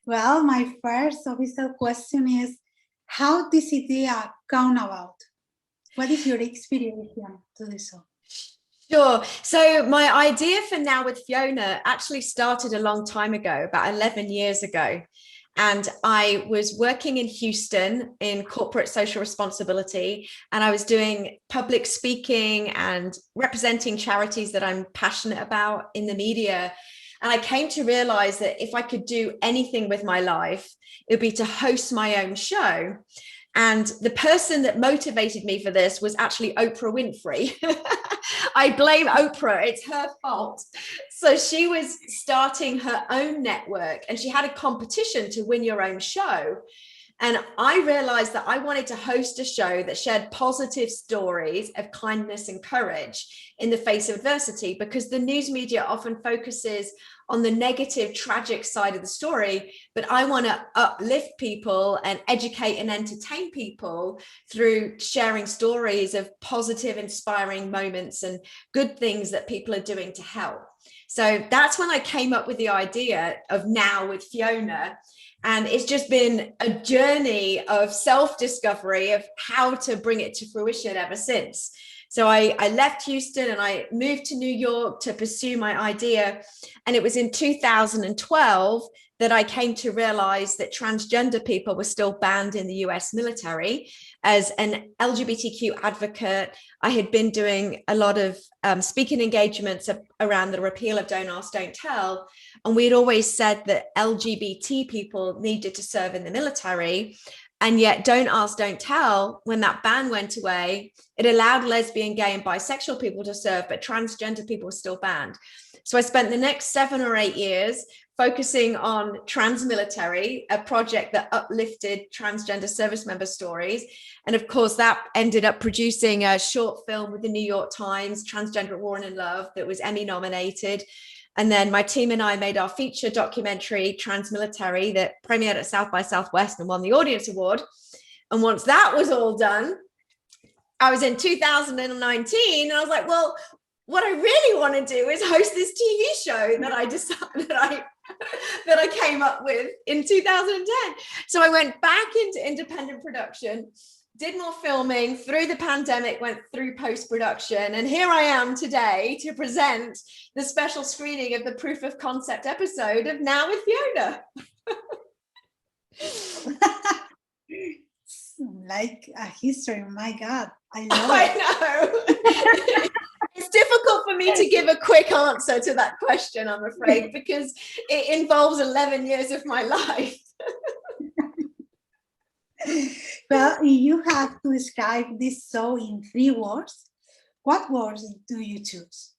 Well, my first official question is, how this idea come about? What is your experience to do so? Sure. So my idea for Now With Fiona actually started a long time ago, about 11 years ago. And I was working in Houston in corporate social responsibility, and I was doing public speaking and representing charities that I'm passionate about in the media. And I came to realize that if I could do anything with my life, it would be to host my own show. And the person that motivated me for this was actually Oprah Winfrey. I blame Oprah, it's her fault. So she was starting her own network and she had a competition to win your own show. And I realized that I wanted to host a show that shared positive stories of kindness and courage in the face of adversity, because the news media often focuses on the negative, tragic side of the story. But I want to uplift people and educate and entertain people through sharing stories of positive, inspiring moments and good things that people are doing to help. So that's when I came up with the idea of Now With Fiona. And it's just been a journey of self-discovery of how to bring it to fruition ever since. So I left Houston and I moved to New York to pursue my idea. And it was in 2012 that I came to realize that transgender people were still banned in the US military. As an LGBTQ advocate, I had been doing a lot of speaking engagements around the repeal of Don't Ask, Don't Tell. And we had always said that LGBT people needed to serve in the military. And yet Don't Ask, Don't Tell, when that ban went away, it allowed lesbian, gay and bisexual people to serve, but transgender people were still banned. So I spent the next 7 or 8 years focusing on Transmilitary, a project that uplifted transgender service member stories. And of course, that ended up producing a short film with the New York Times, Transgender at War and in Love, that was Emmy nominated. And then my team and I made our feature documentary, Transmilitary, that premiered at South by Southwest and won the Audience Award. And once that was all done, I was in 2019 and I was like, well, what I really want to do is host this TV show that I decided that I came up with in 2010. So I went back into independent production, did more filming through the pandemic, went through post-production, and here I am today to present the special screening of the proof of concept episode of Now With Fiona. Like a history, my God, I love it. I know. It's difficult for me to give a quick answer to that question, I'm afraid, because it involves 11 years of my life. Well, you have to describe this show in 3 words. What words do you choose?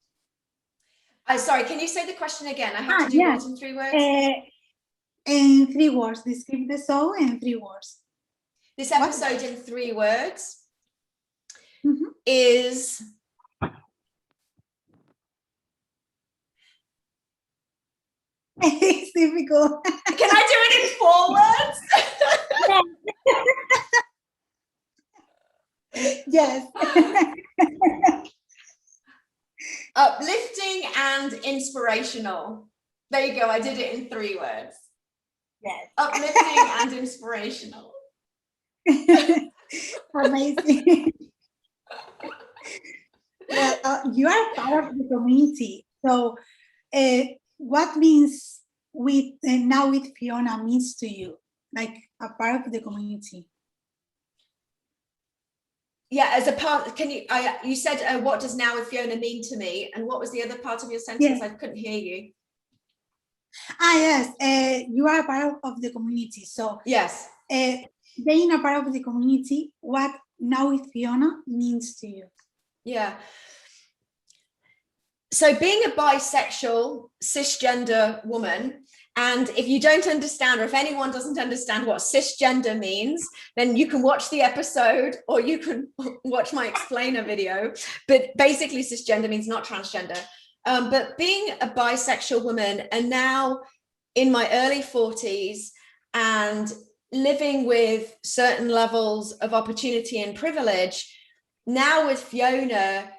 Sorry, can you say the question again? I have to do words in 3 words. In 3 words, describe the show in 3 words. This episode in 3 words is... It's difficult. Can I do it in 4 words? Yes. Uplifting and inspirational. There you go. I did it in 3 words. Yes. Uplifting and inspirational. Amazing. Well, you are part of the community. So what means with Now With Fiona means to you, like a part of the community? Yeah, as a part, can you, you said, what does Now With Fiona mean to me? And what was the other part of your sentence? Yes. I couldn't hear you. Yes, you are a part of the community. So yes, being a part of the community, what Now With Fiona means to you? Yeah. So being a bisexual, cisgender woman, and if you don't understand, or if anyone doesn't understand what cisgender means, then you can watch the episode or you can watch my explainer video. But basically cisgender means not transgender. But being a bisexual woman and now in my early 40s and living with certain levels of opportunity and privilege, Now With Fiona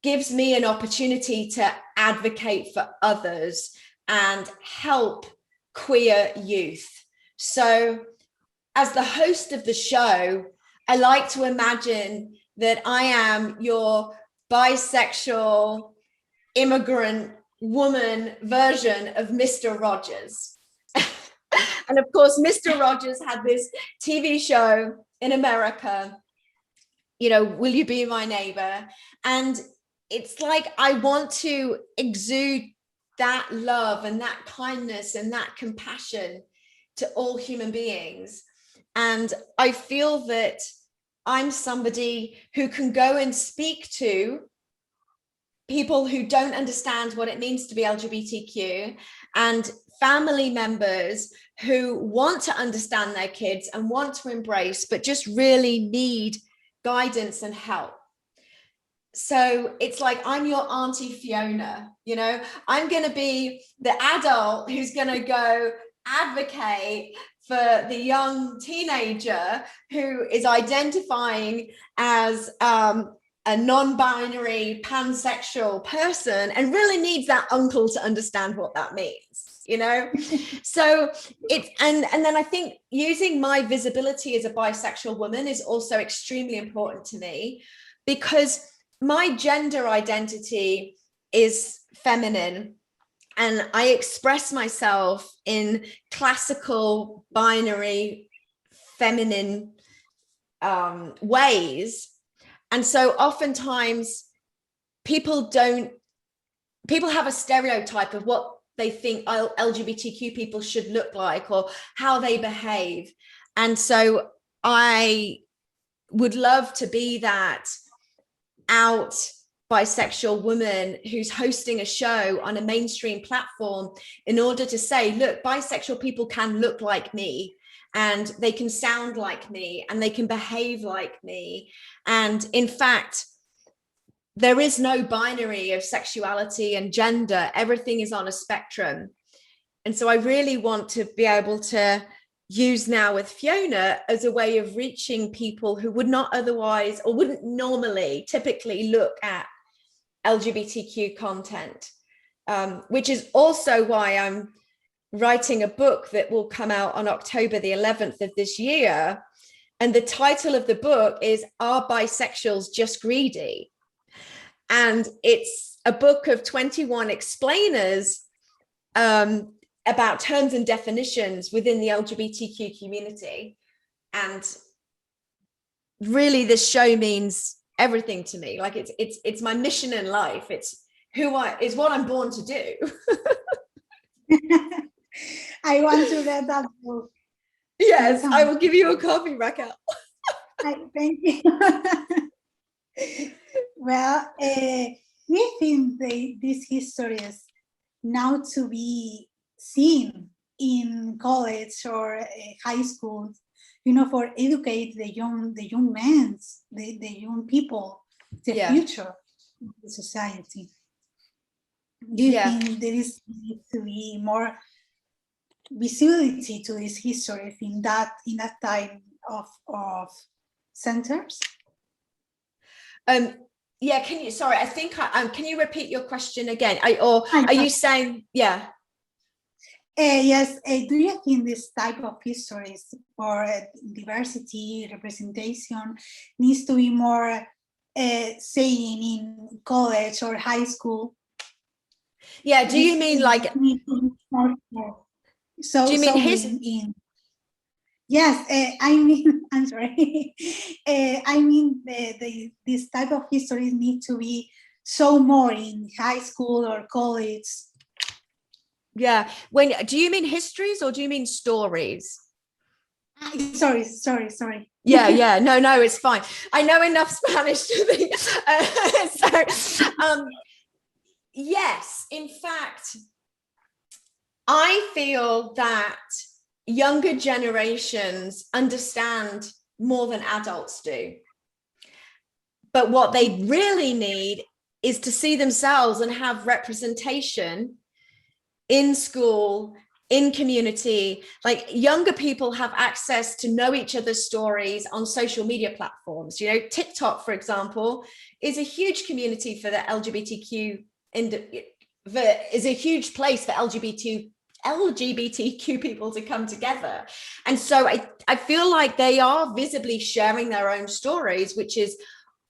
gives me an opportunity to advocate for others and help queer youth. So as the host of the show, I like to imagine that I am your bisexual immigrant woman version of Mr. Rogers. And of course, Mr. Rogers had this TV show in America, you know, Will You Be My Neighbor? And it's like, I want to exude that love and that kindness and that compassion to all human beings. And I feel that I'm somebody who can go and speak to people who don't understand what it means to be LGBTQ, and family members who want to understand their kids and want to embrace, but just really need guidance and help. So it's like, I'm your Auntie Fiona, you know, I'm going to be the adult who's going to go advocate for the young teenager who is identifying as a non-binary pansexual person and really needs that uncle to understand what that means, you know. So it's and then I think using my visibility as a bisexual woman is also extremely important to me, because my gender identity is feminine, and I express myself in classical binary feminine ways. And so oftentimes people have a stereotype of what they think LGBTQ people should look like or how they behave. And so I would love to be that out bisexual woman who's hosting a show on a mainstream platform in order to say, look, bisexual people can look like me, and they can sound like me, and they can behave like me. And in fact, there is no binary of sexuality and gender. Everything is on a spectrum. And so I really want to be able to use Now With Fiona as a way of reaching people who would not otherwise, or wouldn't normally typically look at LGBTQ content, which is also why I'm writing a book that will come out on October the 11th of this year. And the title of the book is Are Bisexuals Just Greedy? And it's a book of 21 explainers about terms and definitions within the LGBTQ community. And really, this show means everything to me. Like it's my mission in life. It's is what I'm born to do. I want to read that book. Yes, I will give you a copy, Raquel. Thank you. Well, we think these histories now to be seen in college or high school, you know, for educate the young men, the young people, the future of the society. Do you think there is need to be more visibility to this history in that type of centers? Yeah, sorry, I think can you repeat your question again? Are you saying, yeah? Yes, do you think this type of histories or diversity representation needs to be more saying in college or high school? Yeah, do you mean like, so, do you mean yes, I mean, I'm sorry. I mean, this type of histories need to be so more in high school or college. Yeah. Do you mean histories or do you mean stories? Sorry. Yeah. No, it's fine. I know enough Spanish to think. Yes, in fact, I feel that younger generations understand more than adults do. But what they really need is to see themselves and have representation in school, in community. Like, younger people have access to know each other's stories on social media platforms. You know, TikTok, for example, is a huge community for the LGBTQ, is a huge place for LGBTQ people to come together. And so I feel like they are visibly sharing their own stories, which is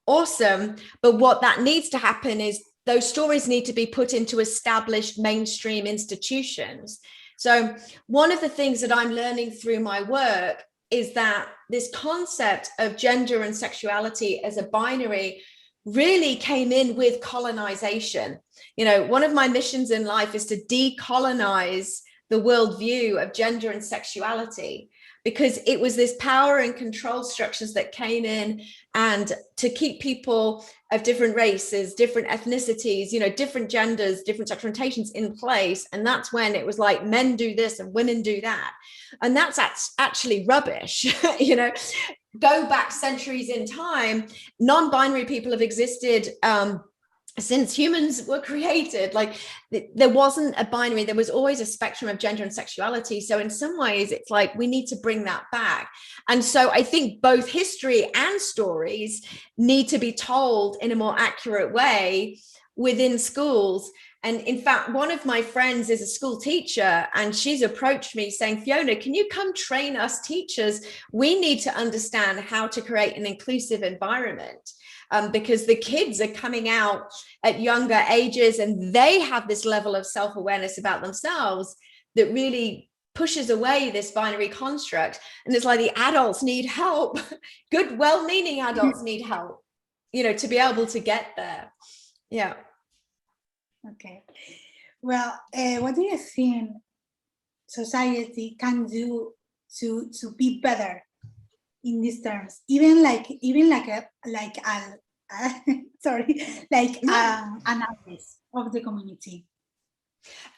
awesome. But what that needs to happen is those stories need to be put into established mainstream institutions. So one of the things that I'm learning through my work is that this concept of gender and sexuality as a binary really came in with colonization. You know, one of my missions in life is to decolonize the worldview of gender and sexuality, because it was this power and control structures that came in and to keep people of different races, different ethnicities, you know, different genders, different sexual orientations in place. And that's when it was like men do this and women do that. And that's actually rubbish. You know, go back centuries in time, non-binary people have existed since humans were created. Like there wasn't a binary, there was always a spectrum of gender and sexuality. So in some ways it's like we need to bring that back. And so I think both history and stories need to be told in a more accurate way within schools. And in fact, one of my friends is a school teacher, and she's approached me saying, Fiona, can you come train us teachers? We need to understand how to create an inclusive environment. Because the kids are coming out at younger ages and they have this level of self-awareness about themselves that really pushes away this binary construct. And it's like the adults need help. Good, well-meaning adults need help, you know, to be able to get there. Yeah. Okay. Well, what do you think society can do to be better in these terms, analysis of the community,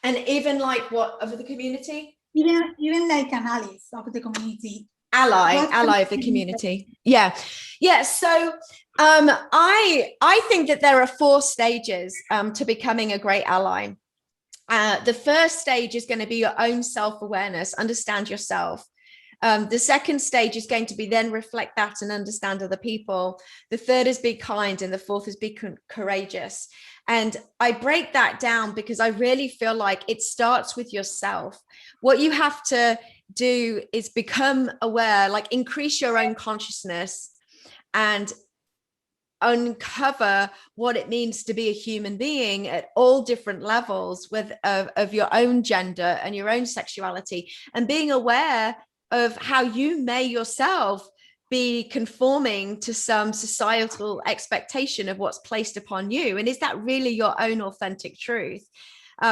and even like what of the community, even like analysis of the community, ally of the community. Yeah. So I think that there are 4 stages to becoming a great ally. The first stage is going to be your own self-awareness, understand yourself. The second stage is going to be then reflect that and understand other people. The third is be kind, and the fourth is be courageous. And I break that down because I really feel like it starts with yourself. What you have to do is become aware, like increase your own consciousness and uncover what it means to be a human being at all different levels of your own gender and your own sexuality, and being aware of how you may yourself be conforming to some societal expectation of what's placed upon you. And is that really your own authentic truth?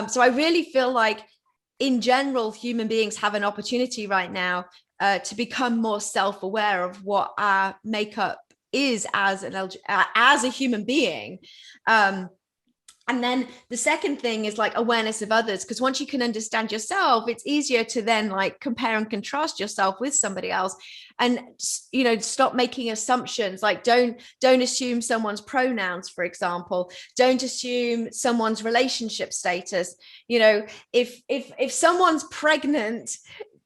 So I really feel like in general, human beings have an opportunity right now to become more self-aware of what our makeup is as a human being. And then the second thing is like awareness of others, because once you can understand yourself, it's easier to then like compare and contrast yourself with somebody else, and, you know, stop making assumptions. Like don't assume someone's pronouns, for example. Don't assume someone's relationship status. You know, if someone's pregnant,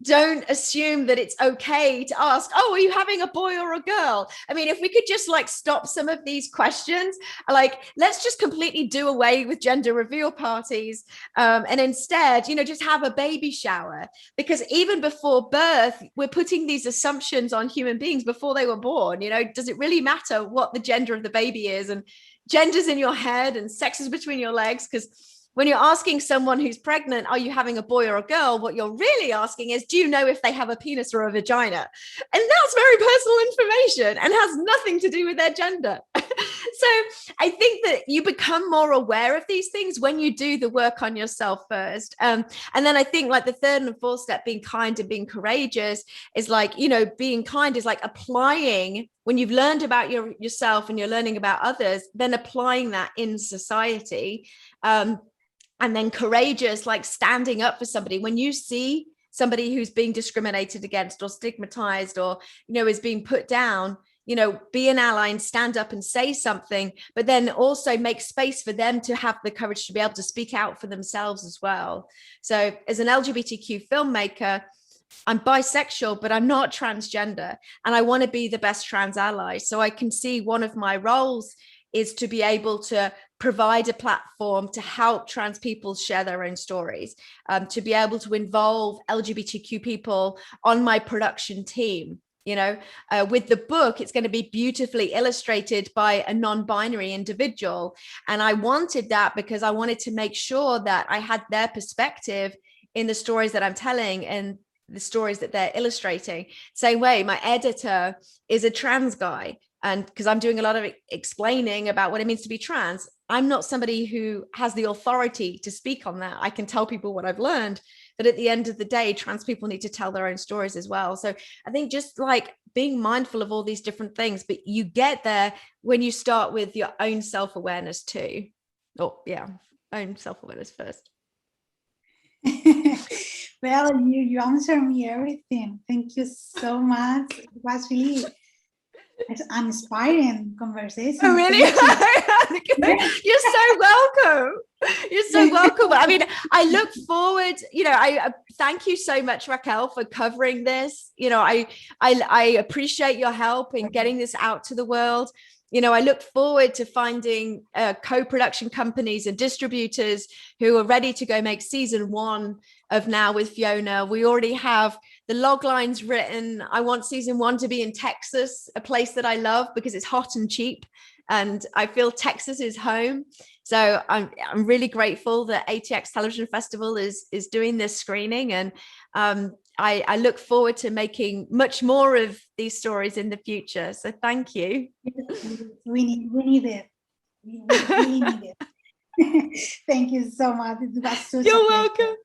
don't assume that it's okay to ask, oh, are you having a boy or a girl? I mean, if we could just like stop some of these questions, like let's just completely do away with gender reveal parties, and instead, you know, just have a baby shower. Because even before birth, we're putting these assumptions on human beings before they were born. You know, does it really matter what the gender of the baby is? And gender's in your head and sex is between your legs. Because when you're asking someone who's pregnant, are you having a boy or a girl? What you're really asking is, do you know if they have a penis or a vagina? And that's very personal information and has nothing to do with their gender. So I think that you become more aware of these things when you do the work on yourself first. And then I think like the third and fourth step, being kind and being courageous, is like, you know, being kind is like applying, when you've learned about yourself and you're learning about others, then applying that in society. And then courageous, like standing up for somebody. When you see somebody who's being discriminated against or stigmatized or, you know, is being put down, you know, be an ally and stand up and say something, but then also make space for them to have the courage to be able to speak out for themselves as well. So as an LGBTQ filmmaker, I'm bisexual, but I'm not transgender, and I want to be the best trans ally. So I can see one of my roles is to be able to provide a platform to help trans people share their own stories, to be able to involve LGBTQ people on my production team. You know, with the book, it's going to be beautifully illustrated by a non-binary individual. And I wanted that because I wanted to make sure that I had their perspective in the stories that I'm telling and the stories that they're illustrating. Same way, my editor is a trans guy. And because I'm doing a lot of explaining about what it means to be trans, I'm not somebody who has the authority to speak on that. I can tell people what I've learned, but at the end of the day, trans people need to tell their own stories as well. So I think just like being mindful of all these different things, but you get there when you start with your own self-awareness too. Oh yeah, own self-awareness first. Well, you answered me everything. Thank you so much. It was really an inspiring conversation. Oh, really? You're so welcome. You're so welcome. I mean, I look forward, you know, I thank you so much, Raquel, for covering this. You know, I appreciate your help in getting this out to the world. You know, I look forward to finding co-production companies and distributors who are ready to go make season 1 of Now with Fiona. We already have the log lines written. I want season 1 to be in Texas, a place that I love because it's hot and cheap. And I feel Texas is home. So I'm really grateful that ATX Television Festival is doing this screening. And I look forward to making much more of these stories in the future. So thank you. We need it. We really need it. Thank you so much. It was such You're a pleasure. welcome.